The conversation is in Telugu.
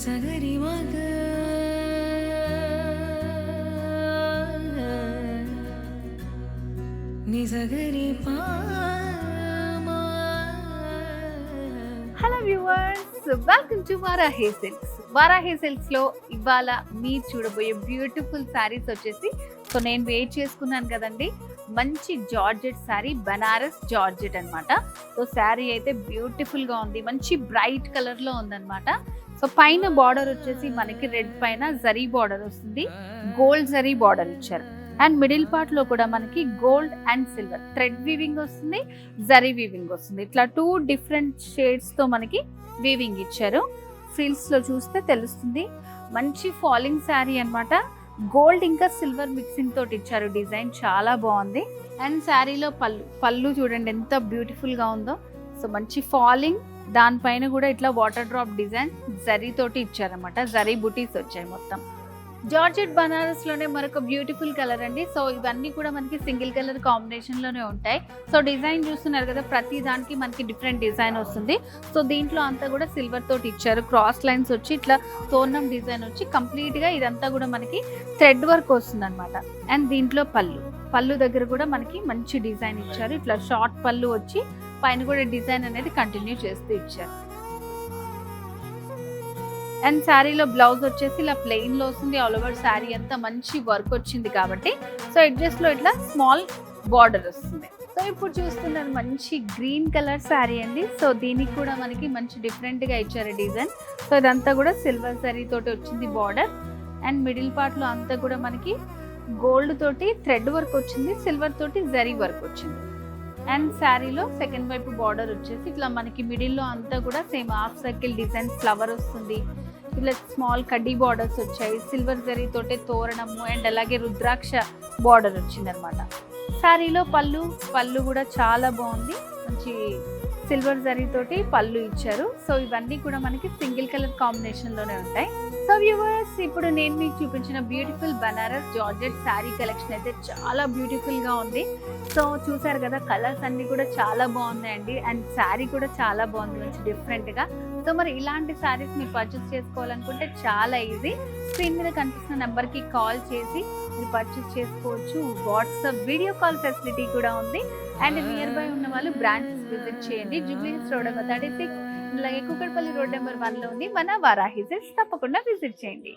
సగరి మగ ని సగరి hello viewers, welcome to Varahi silks. Varahi silks లో ఇవాళ మీరు చూడబోయే బ్యూటిఫుల్ శారీస్ వచ్చేసి, సో నేను వెయిట్ చేసుకున్నాను కదండి, మంచి జార్జెట్ శారీ, బనారస్ జార్జెట్ అన్నమాట. సో శారీ అయితే బ్యూటిఫుల్ గా ఉంది, మంచి బ్రైట్ కలర్ లో ఉందన్నమాట. సో పైన బార్డర్ వచ్చేసి మనకి రెడ్ పైన జరీ బార్డర్ వస్తుంది, గోల్డ్ జరీ బార్డర్ ఇచ్చారు. అండ్ మిడిల్ పార్ట్ లో కూడా మనకి gold and silver thread weaving వస్తుంది, జరీ వీవింగ్ వస్తుంది. ఇట్లా 2 డిఫరెంట్ షేడ్స్ తో మనకి వీవింగ్ ఇచ్చారు. ఫ్రిల్స్ లో చూస్తే తెలుస్తుంది, మంచి ఫాలింగ్ శారీ అన్నమాట. గోల్డ్ ఇంకా సిల్వర్ మిక్సింగ్ తోటి ఇచ్చారు, డిజైన్ చాలా బాగుంది. అండ్ శారీలో పళ్ళు చూడండి ఎంత బ్యూటిఫుల్ గా ఉందో. సో మంచి ఫాలింగ్, దానిపైన కూడా ఇట్లా వాటర్ డ్రాప్ డిజైన్ జరీ తోటి ఇచ్చారనమాట. జరీ బుటీస్ వచ్చాయి మొత్తం. జార్జెట్ బనారస్ లోనే మరొక బ్యూటిఫుల్ కలర్ అండి. సో ఇవన్నీ కూడా మనకి సింగిల్ కలర్ కాంబినేషన్ లోనే ఉంటాయి. సో డిజైన్ చూస్తున్నారు కదా, ప్రతి దానికి మనకి డిఫరెంట్ డిజైన్ వస్తుంది. సో దీంట్లో అంతా కూడా సిల్వర్ తోటి ఇచ్చారు, క్రాస్ లైన్స్ వచ్చి ఇట్లా తోరణం డిజైన్ వచ్చి కంప్లీట్ గా ఇదంతా కూడా మనకి థ్రెడ్ వర్క్ వస్తుంది అనమాట. అండ్ దీంట్లో పళ్ళు దగ్గర కూడా మనకి మంచి డిజైన్ ఇచ్చారు. ఇట్లా షార్ట్ పళ్ళు వచ్చి పైన కూడా డిజైన్ అనేది కంటిన్యూ చేస్తూ ఇచ్చారు. అండ్ శారీలో బ్లౌజ్ వచ్చేసి ఇలా ప్లెయిన్ లో వస్తుంది. ఆల్ ఓవర్ శారీ అంతా మంచి వర్క్ వచ్చింది కాబట్టి సో ఎడ్జెస్ లో ఇట్లా స్మాల్ బార్డర్ వస్తుంది. సో ఇప్పుడు చూస్తున్నారు మంచి గ్రీన్ కలర్ శారీ అండి. సో దీనికి కూడా మనకి మంచి డిఫరెంట్ గా ఇచ్చారు డిజైన్. సో ఇదంతా కూడా సిల్వర్ జరీ తోటి వచ్చింది బార్డర్. అండ్ మిడిల్ పార్ట్ లో అంతా కూడా మనకి గోల్డ్ తోటి థ్రెడ్ వర్క్ వచ్చింది, సిల్వర్ తోటి జరీ వర్క్ వచ్చింది. అండ్ శారీలో సెకండ్ వైపు బార్డర్ వచ్చేసి ఇట్లా మనకి మిడిల్ లో అంతా కూడా same half circle design flower వస్తుంది. ఇలా స్మాల్ కడ్డీ బార్డర్స్ వచ్చాయి, సిల్వర్ జరీ తోటే తోరణము అండ్ అలాగే రుద్రాక్ష బార్డర్ వచ్చింది అనమాట. శారీలో పళ్ళు కూడా చాలా బాగుంది, మంచి సిల్వర్ జరీ తోటి పళ్ళు ఇచ్చారు. సో ఇవన్నీ కూడా మనకి సింగిల్ కలర్ కాంబినేషన్ లోనే ఉంటాయి. సో వ్యూవర్స్, ఇప్పుడు నేను మీకు చూపించిన beautiful Banaras georgette sari collection అయితే చాలా బ్యూటిఫుల్ గా ఉంది. సో చూసారు కదా, కలర్స్ అన్ని కూడా చాలా బాగున్నాయండి. అండ్ శారీ కూడా చాలా బాగుంది, మంచి డిఫరెంట్ గా. సో మరి ఇలాంటి శారీస్ మీరు పర్చేస్ చేసుకోవాలనుకుంటే చాలా ఈజీ. స్క్రీన్ మీద కనిపిస్తున్న నెంబర్ కి కాల్ చేసి మీరు పర్చేస్ చేసుకోవచ్చు. వాట్సాప్ వీడియో కాల్ ఫెసిలిటీ కూడా ఉంది. అండ్ నియర్ బై ఉన్న వాళ్ళు బ్రాంచెస్ విజిట్ చేయండి. జూబ్లీ హిల్స్ రోడ్ నెంబర్ 36, అలాగే కూకట్పల్లి రోడ్ నెంబర్ 1 లో ఉంది మన వారాహి సిల్క్స్. తప్పకుండా విజిట్ చేయండి.